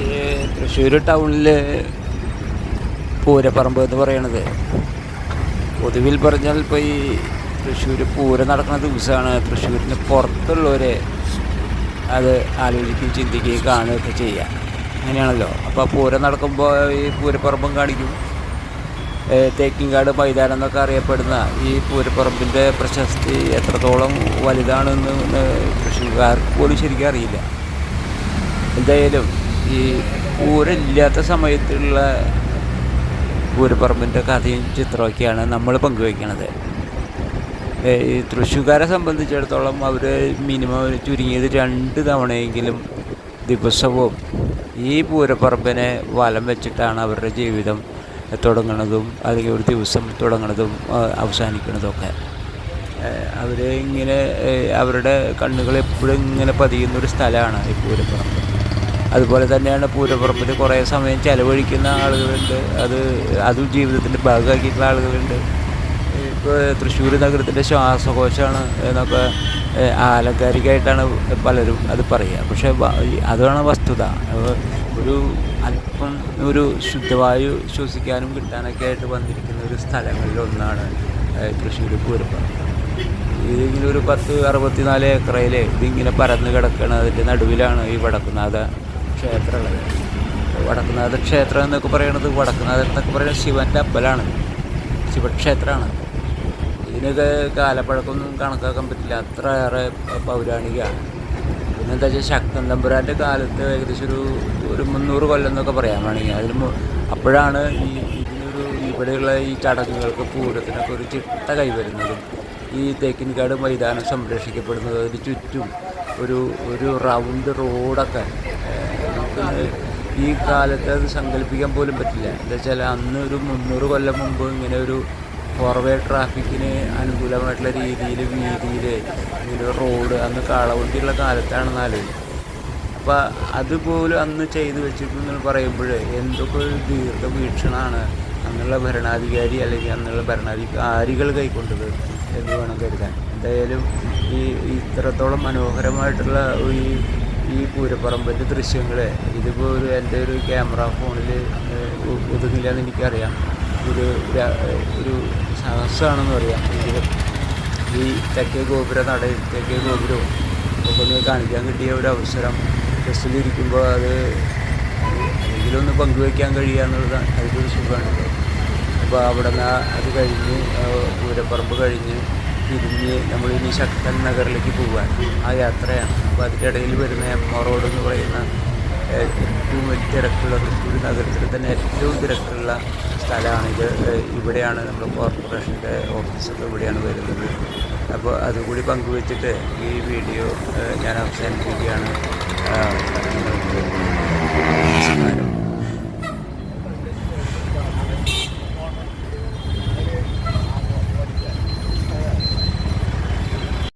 ഈ തൃശ്ശൂർ ടൗണിൽ പൂരപ്പറമ്പ് എന്ന് പറയണത് പൊതുവിൽ പറഞ്ഞാൽ ഇപ്പോൾ ഈ തൃശ്ശൂർ പൂരം നടക്കുന്ന ദിവസമാണ് തൃശ്ശൂരിന് പുറത്തുള്ളവർ അത് ആലോചിക്കുകയും ചിന്തിക്കുകയും കാണുകയൊക്കെ ചെയ്യുക. അങ്ങനെയാണല്ലോ. അപ്പോൾ പൂരം നടക്കുമ്പോൾ ഈ പൂരപ്പറമ്പും കാണിക്കും. തേക്കിൻകാട് മൈതാനം എന്നൊക്കെ അറിയപ്പെടുന്ന ഈ പൂരപ്പറമ്പിൻ്റെ പ്രശസ്തി എത്രത്തോളം വലുതാണെന്ന് തൃശ്ശൂർക്കാർക്ക് പോലും ശരിക്കും അറിയില്ല. എന്തായാലും ഈ പൂരമില്ലാത്ത സമയത്തുള്ള പൂരപ്പറമ്പിൻ്റെ കഥയും ചിത്രമൊക്കെയാണ് നമ്മൾ പങ്കുവയ്ക്കണത്. ഈ തൃശ്ശൂർക്കാരെ സംബന്ധിച്ചിടത്തോളം അവർ മിനിമം ചുരുങ്ങിയത് 2 തവണയെങ്കിലും ദിവസവും ഈ പൂരപ്പറമ്പിനെ വലം വെച്ചിട്ടാണ് അവരുടെ ജീവിതം തുടങ്ങണതും അല്ലെങ്കിൽ ഒരു ദിവസം തുടങ്ങണതും അവസാനിക്കുന്നതൊക്കെ. അവർ ഇങ്ങനെ അവരുടെ കണ്ണുകൾ എപ്പോഴും ഇങ്ങനെ പതിയുന്നൊരു സ്ഥലമാണ് ഈ പൂരപ്പറമ്പ്. അതുപോലെ തന്നെയാണ് പൂരപ്പറമ്പിൽ കുറേ സമയം ചിലവഴിക്കുന്ന ആളുകളുണ്ട്. അതും ജീവിതത്തിൻ്റെ ഭാഗമാക്കിയിട്ടുള്ള ആളുകളുണ്ട്. ഇപ്പോൾ തൃശ്ശൂർ നഗരത്തിൻ്റെ ശ്വാസകോശമാണ് എന്നൊക്കെ ആലങ്കാരികമായിട്ടാണ് പലരും അത് പറയുക. പക്ഷേ അതാണ് വസ്തുത. ഒരു അല്പം ഒരു ശുദ്ധവായു ശ്വസിക്കാനും കിട്ടാനൊക്കെ ആയിട്ട് വന്നിരിക്കുന്ന ഒരു സ്ഥലങ്ങളിലൊന്നാണ് തൃശ്ശൂർ പൂരപ്പറമ്പ്. ഇതിങ്ങനെ ഒരു 64 ഏക്കറയിൽ ഇതിങ്ങനെ പരന്ന് കിടക്കണം. അതിൻ്റെ നടുവിലാണ് ഈ വടക്കുന്നാഥ ക്ഷേത്രമുള്ളത്. വടക്കുന്നാഥ ക്ഷേത്രം എന്നൊക്കെ പറയുന്നത് വടക്കുന്നാഥൻ എന്നൊക്കെ പറയുന്നത് ശിവൻ്റെ അമ്പലമാണ്, ശിവക്ഷേത്രമാണ്. ഇതിനൊക്കെ കാലപ്പഴക്കമൊന്നും കണക്കാക്കാൻ പറ്റില്ല, അത്രയേറെ പൗരാണികമാണ്. പിന്നെന്താ വെച്ചാൽ ശക്തൻ തമ്പുരാൻ്റെ കാലത്ത് ഏകദേശം ഒരു 300 കൊല്ലം എന്നൊക്കെ പറയാൻ വേണമെങ്കിൽ അപ്പോഴാണ് ഇവിടെയുള്ള ഈ ചടങ്ങുകൾക്ക് പൂരത്തിനൊക്കെ ഒരു ചിട്ട കൈവരുന്നതും ഈ തേക്കിൻകാട് മൈതാനം സംരക്ഷിക്കപ്പെടുന്നത്. അതിന് ചുറ്റും ഒരു റൗണ്ട് റോഡൊക്കെ നമുക്ക് ഈ കാലത്ത് അത് സങ്കല്പിക്കാൻ പോലും പറ്റില്ല. എന്താ വെച്ചാൽ അന്ന് ഒരു 300 കൊല്ലം മുമ്പ് ഇങ്ങനെ ഒരു ഫോർവേ ട്രാഫിക്കിന് അനുകൂലമായിട്ടുള്ള രീതിയിൽ വീതിയിൽ ഇങ്ങനെ റോഡ് അന്ന് കാളവണ്ടിയുള്ള കാലത്താണെന്ന് ആലോചിക്കും. അപ്പോൾ അതുപോലും അന്ന് ചെയ്തു വെച്ചിട്ടെന്ന് പറയുമ്പോൾ എന്തൊക്കെ ഒരു ദീർഘവീക്ഷണമാണ് അന്നുള്ള ഭരണാധികാരി അല്ലെങ്കിൽ അന്നുള്ള ഭരണാധികാരികൾ കൈക്കൊണ്ടത് എന്ന് വേണം കരുതാൻ. എന്തായാലും ഇത്രത്തോളം മനോഹരമായിട്ടുള്ള ഈ പൂരപ്പറമ്പിൻ്റെ ദൃശ്യങ്ങൾ ഇതിപ്പോൾ എൻ്റെ ഒരു ക്യാമറ ഫോണിൽ ഒതുങ്ങില്ല എന്ന് എനിക്കറിയാം. ഒരു സാഹസമാണെന്ന് പറയാം. എങ്കിലും ഈ തെക്കേ ഗോപുരവും ഒക്കെ ഒന്ന് കാണിക്കാൻ കിട്ടിയ ഒരു അവസരം ബസ്സിലിരിക്കുമ്പോൾ അത് എന്തെങ്കിലും ഒന്ന് പങ്കുവയ്ക്കാൻ കഴിയുക എന്നുള്ളത് അതിൻ്റെ ഒരു സുഖമാണ്. അപ്പോൾ അവിടെ നിന്ന് അത് കഴിഞ്ഞ് പൂരപ്പറമ്പ് കഴിഞ്ഞ് തിരിഞ്ഞ് നമ്മളിനി ശക്തൻ നഗറിലേക്ക് പോകാൻ ആ യാത്രയാണ്. അപ്പോൾ അതിൻ്റെ ഇടയിൽ വരുന്ന എമ്മ റോഡ് എന്ന് പറയുന്ന ഏറ്റവും വലിയ തിരക്കുള്ള തൃശ്ശൂർ നഗരത്തിൽ തന്നെ ഏറ്റവും തിരക്കുള്ള സ്ഥലമാണിത്. ഇവിടെയാണ് നമ്മുടെ കോർപ്പറേഷൻ്റെ ഓഫീസൊക്കെ ഇവിടെയാണ് വരുന്നത്. അപ്പോൾ അതുകൂടി പങ്കുവെച്ചിട്ട് ഈ വീഡിയോ ഞാൻ അവസാനിപ്പിക്കുകയാണ്.